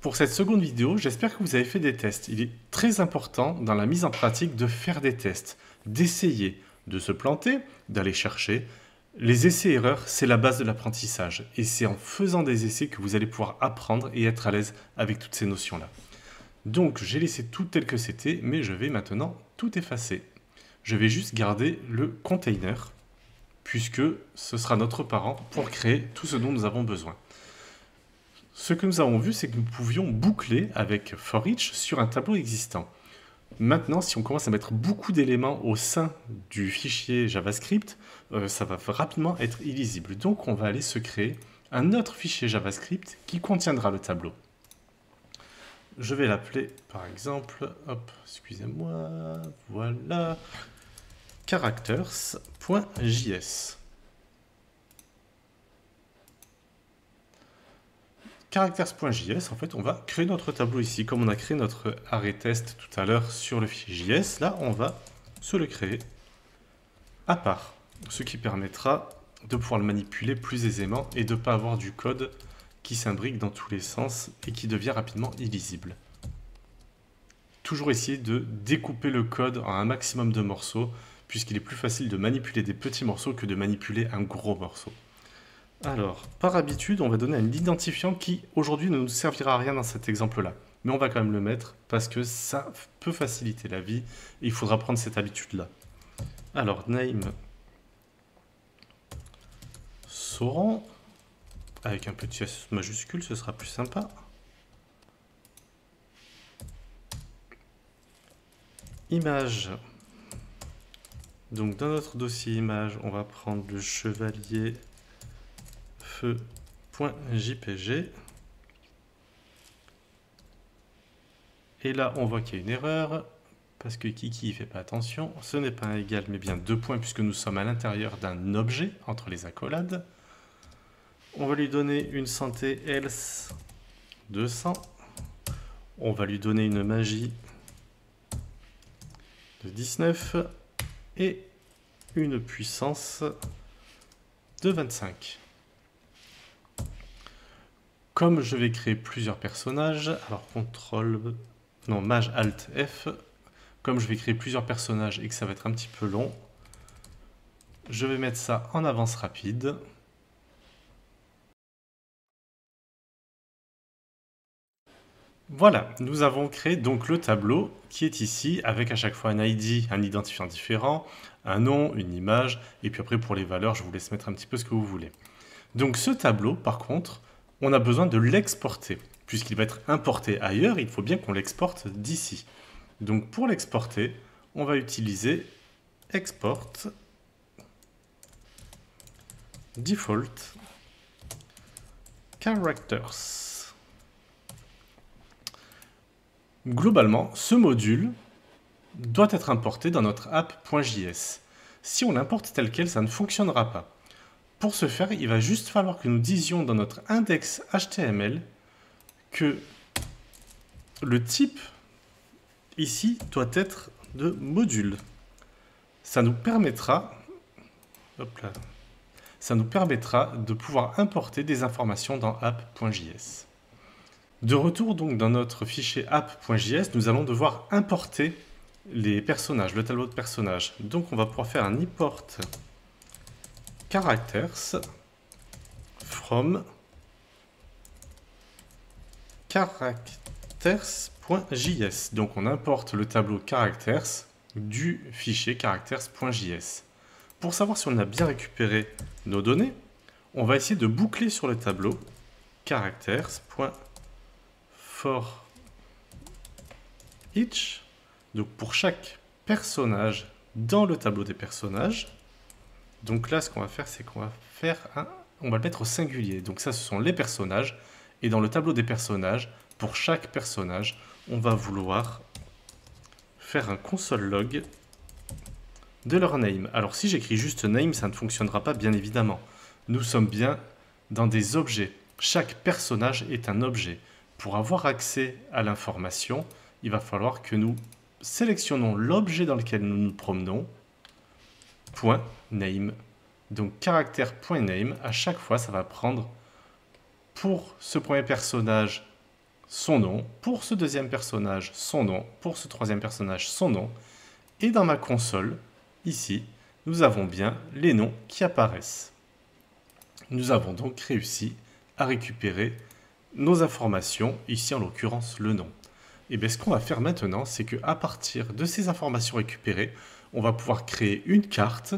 Pour cette seconde vidéo, j'espère que vous avez fait des tests. Il est très important dans la mise en pratique de faire des tests, d'essayer, de se planter, d'aller chercher. Les essais-erreurs, c'est la base de l'apprentissage. Et c'est en faisant des essais que vous allez pouvoir apprendre et être à l'aise avec toutes ces notions-là. Donc, j'ai laissé tout tel que c'était, mais je vais maintenant tout effacer. Je vais juste garder le container, puisque ce sera notre parent pour créer tout ce dont nous avons besoin. Ce que nous avons vu, c'est que nous pouvions boucler avec for each sur un tableau existant. Maintenant, si on commence à mettre beaucoup d'éléments au sein du fichier JavaScript, ça va rapidement être illisible. Donc, on va aller se créer un autre fichier JavaScript qui contiendra le tableau. Je vais l'appeler, par exemple, hop, excusez-moi, voilà, characters.js. Characters.js, en fait, on va créer notre tableau ici. Comme on a créé notre array test tout à l'heure sur le fichier JS, là, on va se le créer à part. Ce qui permettra de pouvoir le manipuler plus aisément et de ne pas avoir du code qui s'imbrique dans tous les sens et qui devient rapidement illisible. Toujours essayer de découper le code en un maximum de morceaux, puisqu'il est plus facile de manipuler des petits morceaux que de manipuler un gros morceau. Alors, par habitude, on va donner un identifiant qui, aujourd'hui, ne nous servira à rien dans cet exemple-là. Mais on va quand même le mettre, parce que ça peut faciliter la vie, et il faudra prendre cette habitude-là. Alors, name Sauron, avec un petit S majuscule, ce sera plus sympa. Image. Donc, dans notre dossier image, on va prendre le chevalier feu.jpg. Et là, on voit qu'il y a une erreur, parce que Kiki ne fait pas attention. Ce n'est pas un égal, mais bien 2 points, puisque nous sommes à l'intérieur d'un objet, entre les accolades. On va lui donner une santé else 200. On va lui donner une magie de 19 et une puissance de 25. Comme je vais créer plusieurs personnages, alors Maj Alt F, comme je vais créer plusieurs personnages et que ça va être un petit peu long, je vais mettre ça en avance rapide. Voilà, nous avons créé donc le tableau qui est ici avec à chaque fois un ID, un identifiant différent, un nom, une image, et puis après pour les valeurs, je vous laisse mettre un petit peu ce que vous voulez. Donc ce tableau, par contre, on a besoin de l'exporter. Puisqu'il va être importé ailleurs, il faut bien qu'on l'exporte d'ici. Donc pour l'exporter, on va utiliser export default characters. Globalement, ce module doit être importé dans notre app.js. Si on l'importe tel quel, ça ne fonctionnera pas. Pour ce faire, il va juste falloir que nous disions dans notre index HTML que le type ici doit être de module. Ça nous permettra, de pouvoir importer des informations dans app.js. De retour donc dans notre fichier app.js, nous allons devoir importer les personnages, le tableau de personnages. Donc on va pouvoir faire un import characters from characters.js. Donc on importe le tableau characters du fichier characters.js. Pour savoir si on a bien récupéré nos données, on va essayer de boucler sur le tableau characters.for each. Donc pour chaque personnage dans le tableau des personnages. Donc là, ce qu'on va faire, c'est qu'on va on va le mettre au singulier. Donc ça, ce sont les personnages. Et dans le tableau des personnages, pour chaque personnage, on va vouloir faire un console log de leur name. Alors si j'écris juste name, ça ne fonctionnera pas, bien évidemment. Nous sommes bien dans des objets. Chaque personnage est un objet. Pour avoir accès à l'information, il va falloir que nous sélectionnons l'objet dans lequel nous nous promenons, .name. Donc caractère.name, à chaque fois, ça va prendre pour ce premier personnage son nom, pour ce deuxième personnage, son nom, pour ce troisième personnage, son nom. Et dans ma console, ici, nous avons bien les noms qui apparaissent. Nous avons donc réussi à récupérer nos informations, ici en l'occurrence le nom. Et bien ce qu'on va faire maintenant, c'est qu'à partir de ces informations récupérées, on va pouvoir créer une carte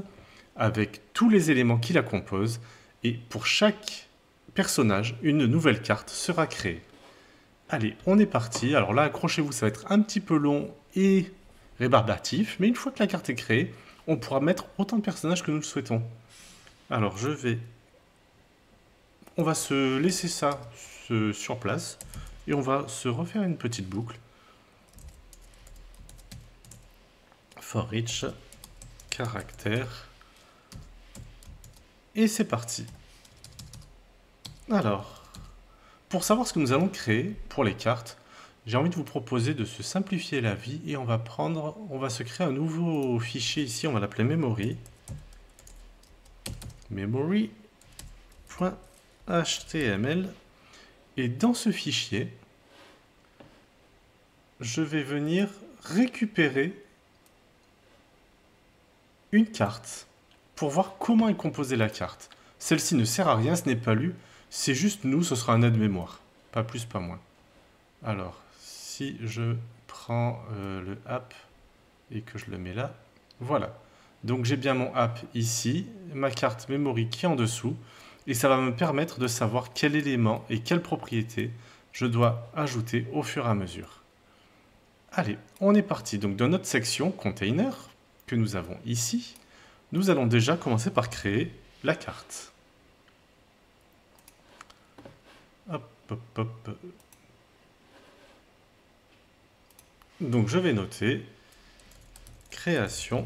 avec tous les éléments qui la composent, et pour chaque personnage, une nouvelle carte sera créée. Allez, on est parti. Alors là, accrochez-vous, ça va être un petit peu long et rébarbatif, mais une fois que la carte est créée, on pourra mettre autant de personnages que nous le souhaitons. Alors on va se laisser ça sur place, et on va se refaire une petite boucle. For each caractère. Et c'est parti. Alors, pour savoir ce que nous allons créer pour les cartes, j'ai envie de vous proposer de se simplifier la vie et on va se créer un nouveau fichier ici, on va l'appeler memory. Memory.html. Et dans ce fichier, je vais venir récupérer une carte pour voir comment est composée la carte. Celle-ci ne sert à rien, ce n'est pas lu, c'est juste nous, ce sera un aide-mémoire. Pas plus, pas moins. Alors, si je prends le app et que je le mets là, voilà. Donc j'ai bien mon app ici, ma carte memory qui est en dessous, et ça va me permettre de savoir quel élément et quelle propriété je dois ajouter au fur et à mesure. Allez, on est parti. Donc dans notre section container que nous avons ici, nous allons déjà commencer par créer la carte. Hop, hop, hop. Donc je vais noter création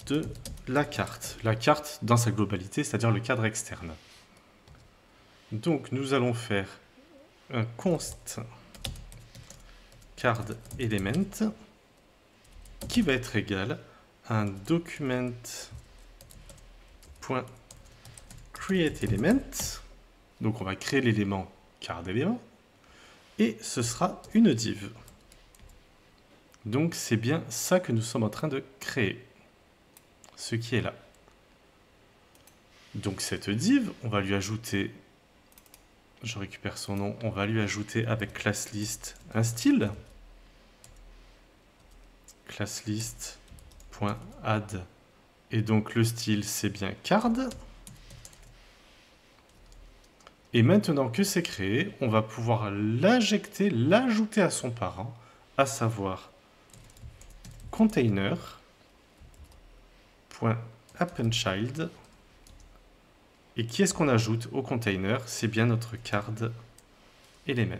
de la carte. La carte dans sa globalité, c'est-à-dire le cadre externe. Donc nous allons faire un const card element qui va être égal à un document.createElement. Donc on va créer l'élément card element et ce sera une div. Donc c'est bien ça que nous sommes en train de créer, ce qui est là. Donc cette div, on va lui ajouter, je récupère son nom, on va lui ajouter avec classList un style. ClassList.add et donc le style c'est bien card. Et maintenant que c'est créé, on va pouvoir l'injecter, l'ajouter à son parent, à savoir container.appendChild. Et qui est-ce qu'on ajoute au container? C'est bien notre card element.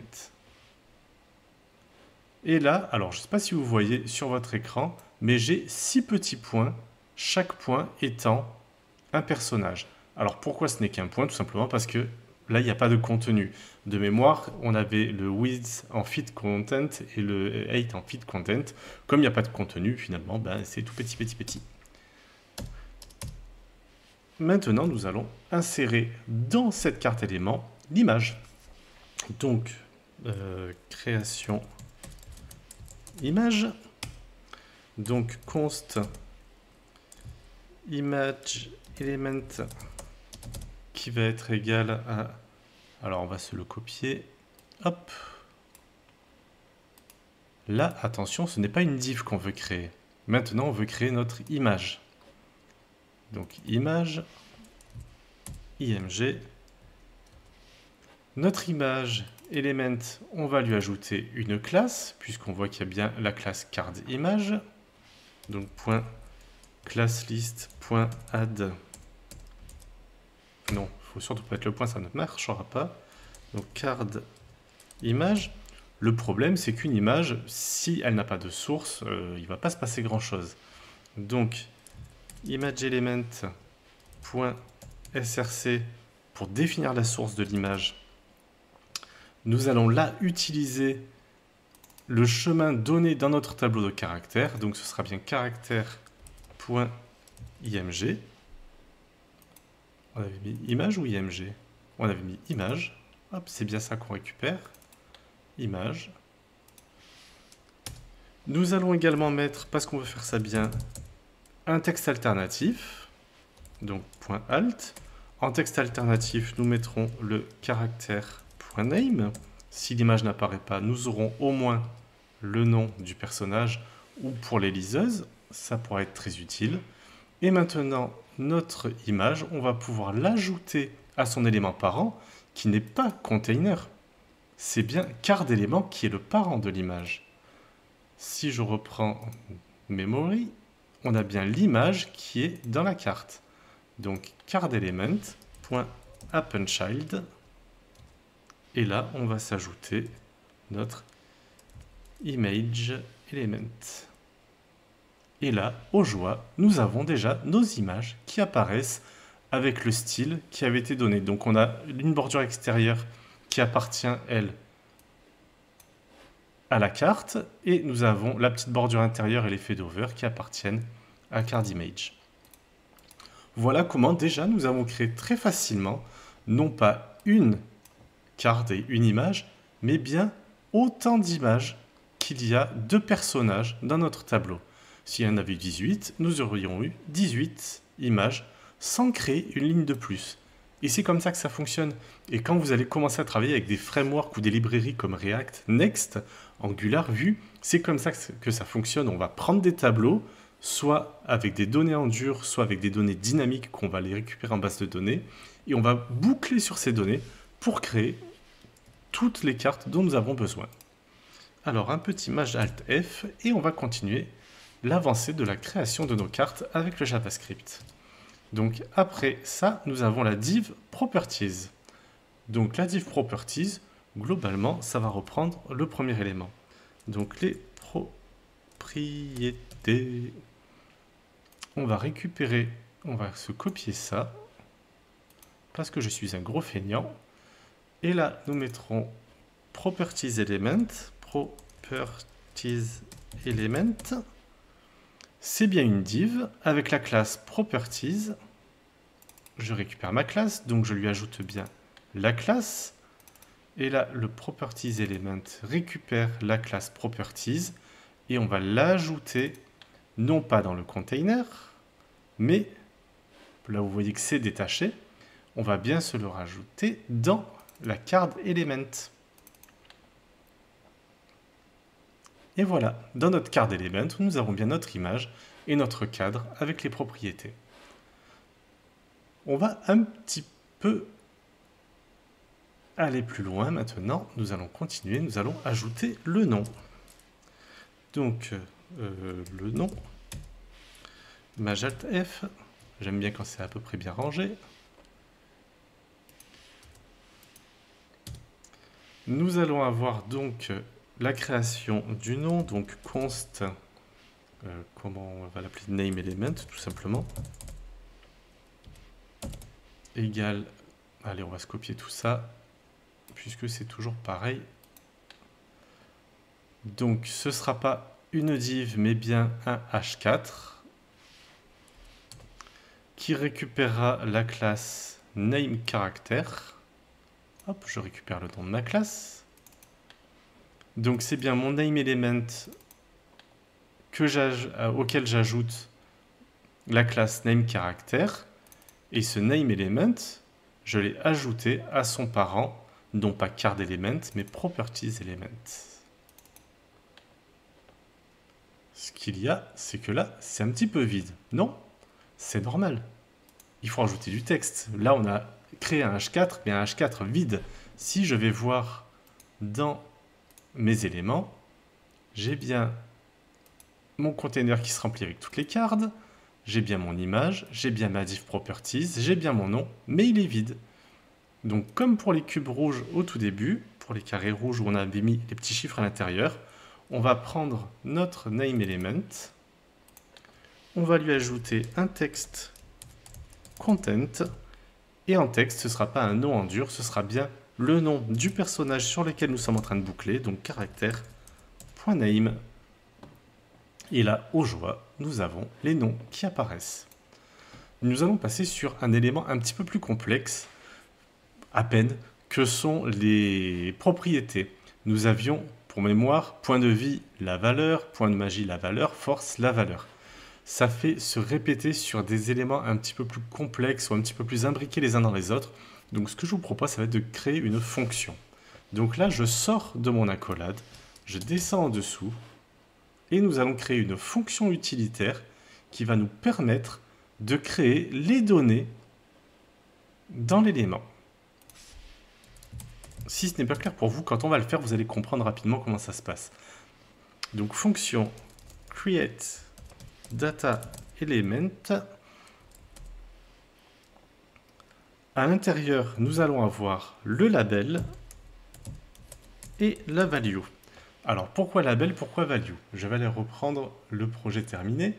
Et là, alors je ne sais pas si vous voyez sur votre écran, mais j'ai 6 petits points, chaque point étant un personnage. Alors pourquoi ce n'est qu'un point? Tout simplement parce que là, il n'y a pas de contenu. De mémoire, on avait le width en feed content et le height en feed content. Comme il n'y a pas de contenu, finalement, ben, c'est tout petit, petit, petit. Maintenant, nous allons insérer dans cette carte élément l'image. Donc, création image. Donc, const image element qui va être égal à... Alors, on va se le copier. Hop. Là, attention, ce n'est pas une div qu'on veut créer. Maintenant, on veut créer notre image. Donc, image, img. Notre image element, on va lui ajouter une classe, puisqu'on voit qu'il y a bien la classe cardImage. Donc, .ClassList.add. Non, il ne faut surtout pas mettre le point, ça ne marchera pas. Donc, cardImage. Le problème, c'est qu'une image, si elle n'a pas de source, il ne va pas se passer grand-chose. Donc, imageElement.src pour définir la source de l'image. Nous allons là utiliser le chemin donné dans notre tableau de caractères. Donc, ce sera bien caractère.img. On avait mis image ou img? On avait mis image. Hop, c'est bien ça qu'on récupère. image. Nous allons également mettre, parce qu'on veut faire ça bien, un texte alternatif. Donc .alt. En texte alternatif, nous mettrons le caractère .name. Si l'image n'apparaît pas, nous aurons au moins le nom du personnage, ou pour les liseuses, ça pourra être très utile. Et maintenant, notre image, on va pouvoir l'ajouter à son élément parent, qui n'est pas container. C'est bien card d'élément qui est le parent de l'image. Si je reprends memory, on a bien l'image qui est dans la carte. Donc card element.appendChild. Et là, on va s'ajouter notre image element. Et là, aux joies, nous avons déjà nos images qui apparaissent avec le style qui avait été donné. Donc on a une bordure extérieure qui appartient, elle, à la carte, et nous avons la petite bordure intérieure et les fade-over qui appartiennent à CardImage. Voilà comment déjà nous avons créé très facilement, non pas une carte et une image, mais bien autant d'images qu'il y a de personnages dans notre tableau. S'il y en avait 18, nous aurions eu 18 images sans créer une ligne de plus. Et c'est comme ça que ça fonctionne. Et quand vous allez commencer à travailler avec des frameworks ou des librairies comme React, Next, Angular, Vue, c'est comme ça que ça fonctionne. On va prendre des tableaux, soit avec des données en dur, soit avec des données dynamiques qu'on va les récupérer en base de données, et on va boucler sur ces données pour créer toutes les cartes dont nous avons besoin. Alors un petit Maj Alt F, et on va continuer l'avancée de la création de nos cartes avec le JavaScript. Donc après ça, nous avons la div Properties. Donc la div Properties, globalement, ça va reprendre le premier élément. Donc les propriétés. On va récupérer, on va se copier ça, parce que je suis un gros feignant. Et là, nous mettrons Properties Element, Properties Element. C'est bien une div avec la classe Properties. Je récupère ma classe, donc je lui ajoute bien la classe. Et là, le Properties Element récupère la classe Properties et on va l'ajouter non pas dans le container, mais là vous voyez que c'est détaché, on va bien se le rajouter dans la card element. Et voilà, dans notre card element, nous avons bien notre image et notre cadre avec les propriétés. On va un petit peu aller plus loin maintenant. Nous allons continuer, nous allons ajouter le nom. Donc, le nom, Maj Alt F, j'aime bien quand c'est à peu près bien rangé. Nous allons avoir donc la création du nom, donc const, comment on va l'appeler, name element tout simplement, égale, allez on va se copier tout ça, puisque c'est toujours pareil. Donc ce ne sera pas une div, mais bien un h4, qui récupérera la classe nameCharacter. Hop, je récupère le nom de ma classe. Donc c'est bien mon nameElement auquel j'ajoute la classe nameCharacter. Et ce nameElement, je l'ai ajouté à son parent, non pas cardElement, mais propertiesElement. Ce qu'il y a, c'est que là, c'est un petit peu vide. Non, c'est normal. Il faut rajouter du texte. Là, on a créé un H4, mais un H4 vide. Si je vais voir dans mes éléments, j'ai bien mon container qui se remplit avec toutes les cartes, j'ai bien mon image, j'ai bien ma div properties, j'ai bien mon nom, mais il est vide. Donc comme pour les cubes rouges au tout début, pour les carrés rouges où on avait mis les petits chiffres à l'intérieur, on va prendre notre name element, on va lui ajouter un texte content, et en texte, ce ne sera pas un nom en dur, ce sera bien le nom du personnage sur lequel nous sommes en train de boucler, donc caractère.name. Et là, aux joies, nous avons les noms qui apparaissent. Nous allons passer sur un élément un petit peu plus complexe, à peine, que sont les propriétés. nous avions, pour mémoire, point de vie, la valeur, point de magie, la valeur, force, la valeur. Ça fait se répéter sur des éléments un petit peu plus complexes ou un petit peu plus imbriqués les uns dans les autres. Donc ce que je vous propose, ça va être de créer une fonction. Donc là, je sors de mon accolade, je descends en dessous, et nous allons créer une fonction utilitaire qui va nous permettre de créer les données dans l'élément. Si ce n'est pas clair pour vous, quand on va le faire, vous allez comprendre rapidement comment ça se passe. Donc fonction create data element. À l'intérieur, nous allons avoir le label et la value. Alors pourquoi label, pourquoi value? Je vais aller reprendre le projet terminé.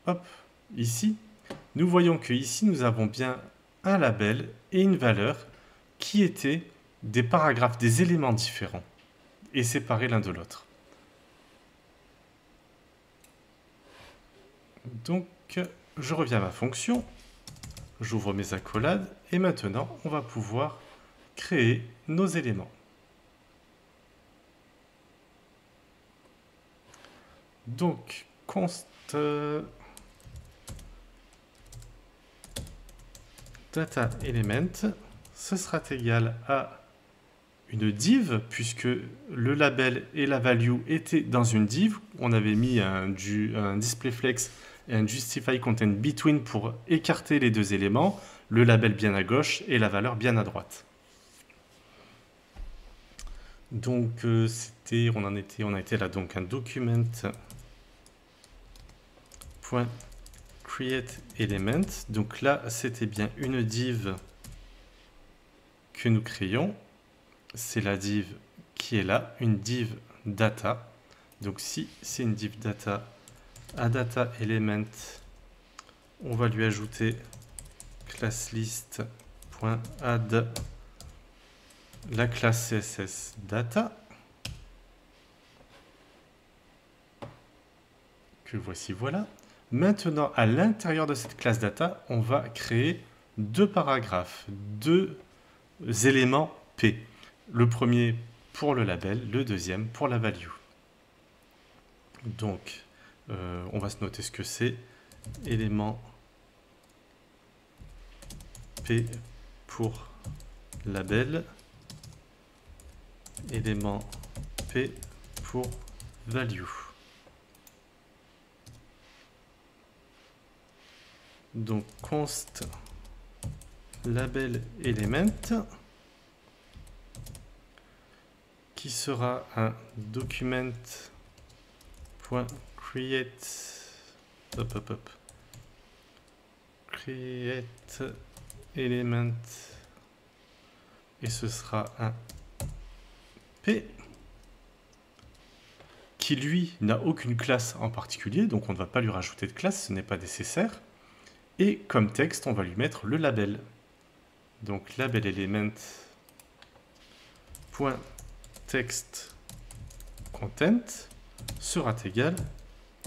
Hop, ici. Nous voyons que ici, nous avons bien un label et une valeur qui étaient des paragraphes, des éléments différents et séparés l'un de l'autre. Donc, je reviens à ma fonction, j'ouvre mes accolades et maintenant, on va pouvoir créer nos éléments. Donc, const data element, ce sera égal à une div, puisque le label et la value étaient dans une div. On avait mis un displayFlex et un justify content between pour écarter les deux éléments, le label bien à gauche et la valeur bien à droite. Donc on a été là, donc un document .create element. Donc là, c'était bien une div que nous créons. C'est la div qui est là, une div data. Donc si c'est une div data, à data element, on va lui ajouter classList.add la classe CSS data, que voici, voilà. Maintenant, à l'intérieur de cette classe data, on va créer deux paragraphes, deux éléments P. Le premier pour le label, le deuxième pour la value. Donc, on va se noter ce que c'est. Élément P pour label. Élément P pour value. Donc, const label element qui sera un document.create create element et ce sera un P qui lui n'a aucune classe en particulier, donc on ne va pas lui rajouter de classe, ce n'est pas nécessaire. Et comme texte, on va lui mettre le label. Donc label element .text content sera égal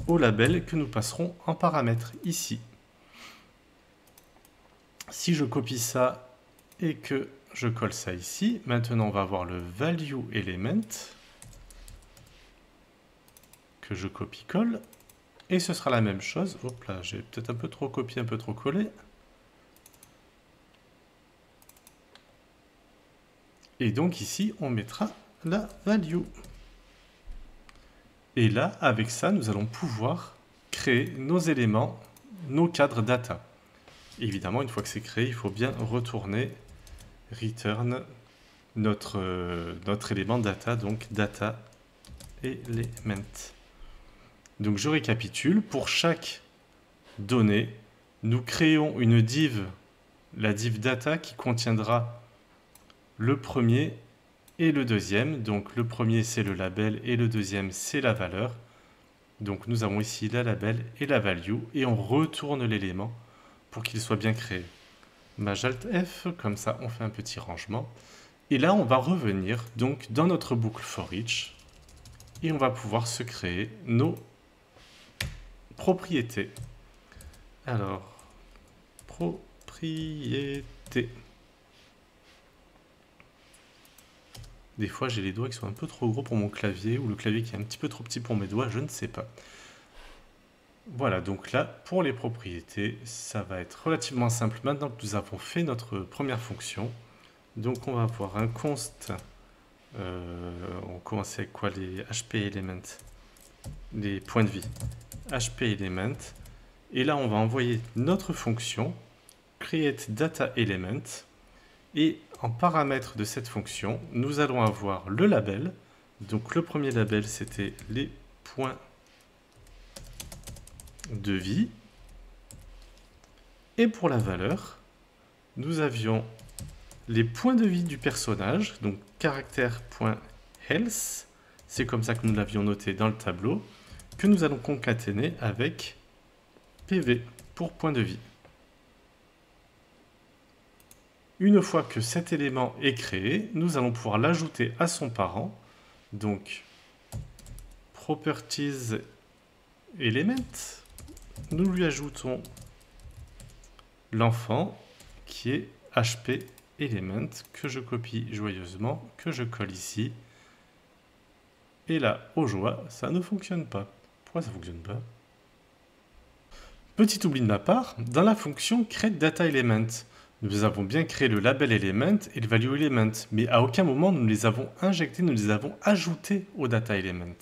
au label que nous passerons en paramètre ici. Si je copie ça et que je colle ça ici, maintenant on va avoir le value element que je copie-colle. Et ce sera la même chose. Hop là, j'ai peut-être un peu trop copié, un peu trop collé. Et donc ici, on mettra la value. Et là, avec ça, nous allons pouvoir créer nos éléments, nos cadres data. Évidemment, une fois que c'est créé, il faut bien retourner return notre élément data, donc data element. Donc je récapitule, pour chaque donnée, nous créons une div, la div data qui contiendra le premier et le deuxième. Donc le premier c'est le label et le deuxième c'est la valeur. Donc nous avons ici la label et la value et on retourne l'élément pour qu'il soit bien créé. Maj Alt F, comme ça on fait un petit rangement. Et là on va revenir donc dans notre boucle for each et on va pouvoir se créer nos propriétés. Alors, propriété. Des fois, j'ai les doigts qui sont un peu trop gros pour mon clavier, ou le clavier qui est un petit peu trop petit pour mes doigts, je ne sais pas. Voilà, donc là, pour les propriétés, ça va être relativement simple maintenant que nous avons fait notre première fonction. Donc on va avoir un const, on commence avec quoi, les HP element, les points de vie, HP element, et là on va envoyer notre fonction create data element, et en paramètre de cette fonction, nous allons avoir le label. Donc le premier label, c'était les points de vie. Et pour la valeur, nous avions les points de vie du personnage, donc caractère.health, c'est comme ça que nous l'avions noté dans le tableau, que nous allons concaténer avec PV pour point de vie. Une fois que cet élément est créé, nous allons pouvoir l'ajouter à son parent. Donc, properties element, nous lui ajoutons l'enfant qui est HP element, que je copie joyeusement, que je colle ici. Et là, aux joies, ça ne fonctionne pas. Pourquoi ça ne fonctionne pas? Petit oubli de ma part, dans la fonction createDataElement, nous avons bien créé le label element et le value element, mais à aucun moment nous les avons injectés, nous les avons ajoutés au data element.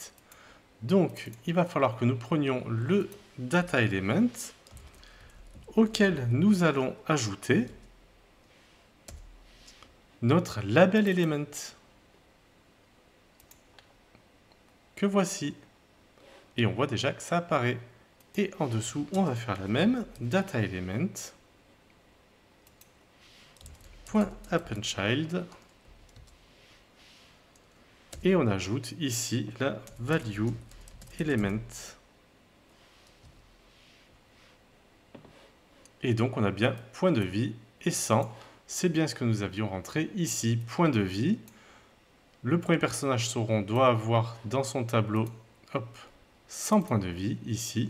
Donc, il va falloir que nous prenions le data element auquel nous allons ajouter notre label element que voici. Et on voit déjà que ça apparaît. Et en dessous, on va faire la même, data element .appendChild, et on ajoute ici la value element. Et donc on a bien point de vie et 100, c'est bien ce que nous avions rentré ici, point de vie. Le premier personnage Sauron doit avoir dans son tableau, hop, 100 points de vie ici.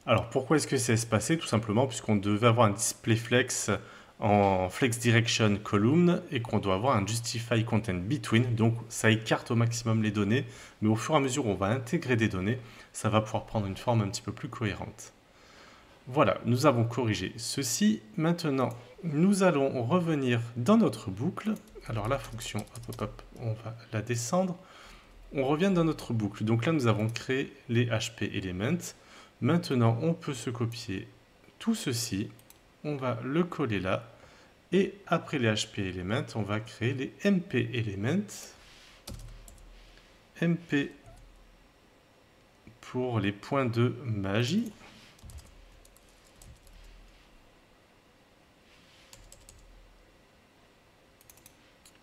Alors pourquoi est-ce que c'est espacé? Tout simplement puisqu'on devait avoir un display flex en flex direction column et qu'on doit avoir un justify content between, donc ça écarte au maximum les données, mais au fur et à mesure où on va intégrer des données, ça va pouvoir prendre une forme un petit peu plus cohérente. Voilà, nous avons corrigé ceci. Maintenant, nous allons revenir dans notre boucle. Alors la fonction, hop, hop, hop, on va la descendre. On revient dans notre boucle. Donc là, nous avons créé les HP elements. Maintenant, on peut se copier tout ceci. On va le coller là. Et après les HP elements, on va créer les MP elements. MP pour les points de magie.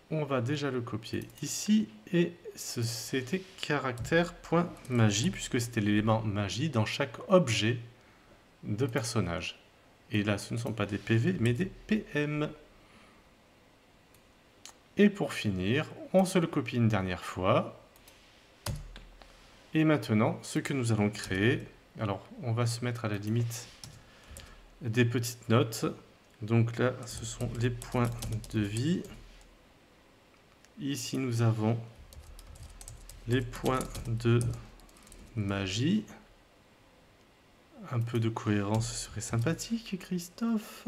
On va déjà le copier ici, et c'était caractère.magie, puisque c'était l'élément magie dans chaque objet de personnage. Et là, ce ne sont pas des PV, mais des PM. Et pour finir, on se le copie une dernière fois. Et maintenant, ce que nous allons créer, alors on va se mettre à la limite des petites notes. Donc là, ce sont les points de vie. Ici, nous avons les points de magie. Un peu de cohérence serait sympathique, Christophe.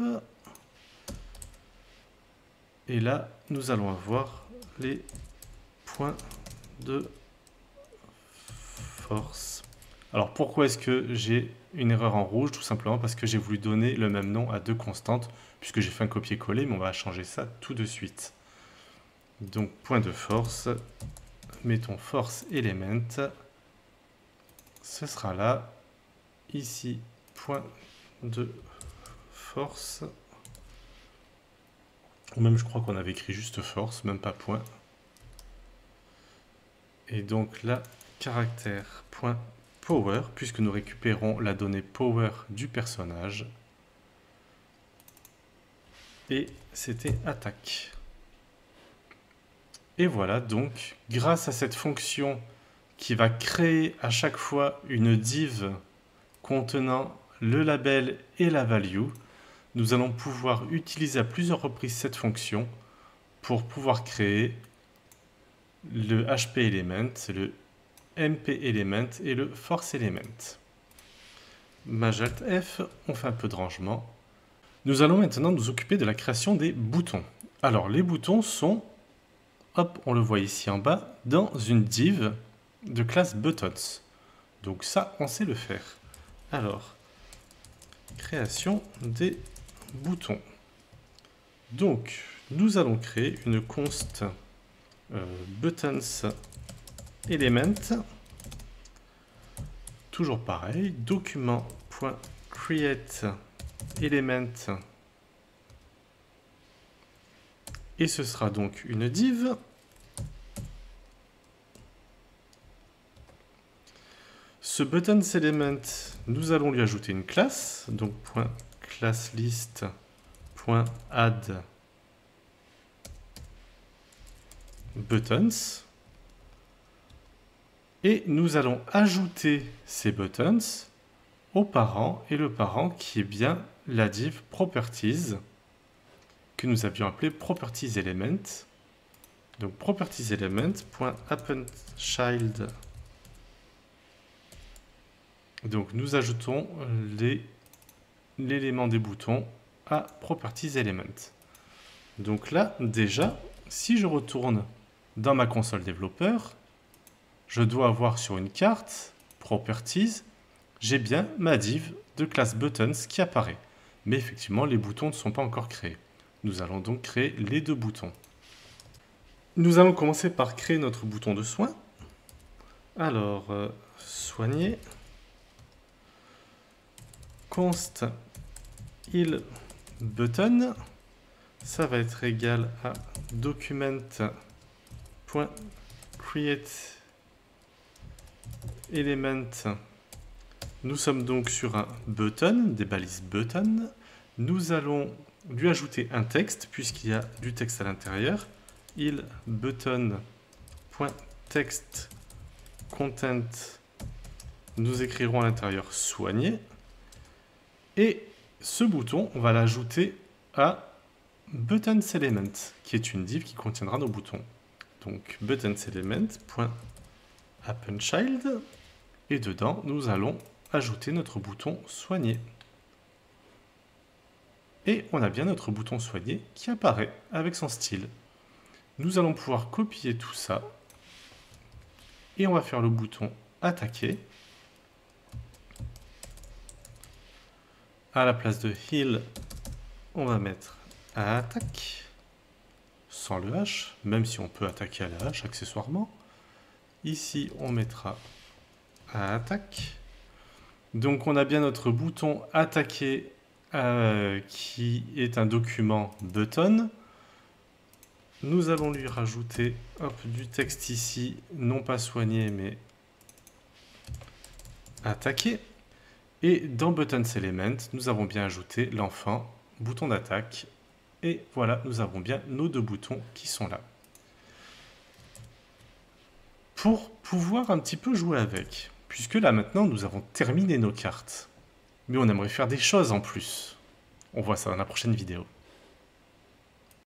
Et là, nous allons avoir les points de force. Alors, pourquoi est-ce que j'ai une erreur en rouge? Tout simplement parce que j'ai voulu donner le même nom à deux constantes, puisque j'ai fait un copier-coller, mais on va changer ça tout de suite. Donc, point de force, mettons force element, ce sera là, ici, point de force, ou même je crois qu'on avait écrit juste force, même pas point. Et donc là, caractère point power, puisque nous récupérons la donnée power du personnage, et c'était attaque. Et voilà, donc, grâce à cette fonction qui va créer à chaque fois une div contenant le label et la value, nous allons pouvoir utiliser à plusieurs reprises cette fonction pour pouvoir créer le HP element, le MP element et le force element. Maj Alt F, on fait un peu de rangement. Nous allons maintenant nous occuper de la création des boutons. Alors les boutons sont, hop, on le voit ici en bas, dans une div de classe buttons. Donc ça, on sait le faire. Alors, création des boutons. Donc, nous allons créer une const buttons element. Toujours pareil, document.create element. Et ce sera donc une div. Ce buttons element, nous allons lui ajouter une classe, donc .classlist.add buttons. Et nous allons ajouter ces buttons au parent, et le parent qui est bien la div properties que nous avions appelé properties element. Donc properties element.appendChild. Donc nous ajoutons l'élément des boutons à properties element. Donc là déjà, si je retourne dans ma console développeur, je dois avoir sur une carte properties, j'ai bien ma div de classe buttons qui apparaît. Mais effectivement, les boutons ne sont pas encore créés. Nous allons donc créer les deux boutons. Nous allons commencer par créer notre bouton de soin. Alors, soigner. Const heal button. Ça va être égal à document.create element. Nous sommes donc sur un button, des balises button. Nous allons lui ajouter un texte puisqu'il y a du texte à l'intérieur. Il button.text content. Nous écrirons à l'intérieur soigner. Et ce bouton, on va l'ajouter à buttons element, qui est une div qui contiendra nos boutons. Donc buttons element.appendChild. Et dedans, nous allons ajouter notre bouton soigner. Et on a bien notre bouton soigner qui apparaît avec son style. Nous allons pouvoir copier tout ça. Et on va faire le bouton attaquer. À la place de heal, on va mettre attaque, sans le H, même si on peut attaquer à la H accessoirement. Ici, on mettra attaque. Donc on a bien notre bouton attaquer qui est un document button. Nous allons lui rajouter du texte ici, non pas soigner mais attaquer. Et dans buttons element, nous avons bien ajouté l'enfant, bouton d'attaque. Et voilà, nous avons bien nos deux boutons qui sont là. Pour pouvoir un petit peu jouer avec, puisque là maintenant nous avons terminé nos cartes. Mais on aimerait faire des choses en plus. On voit ça dans la prochaine vidéo.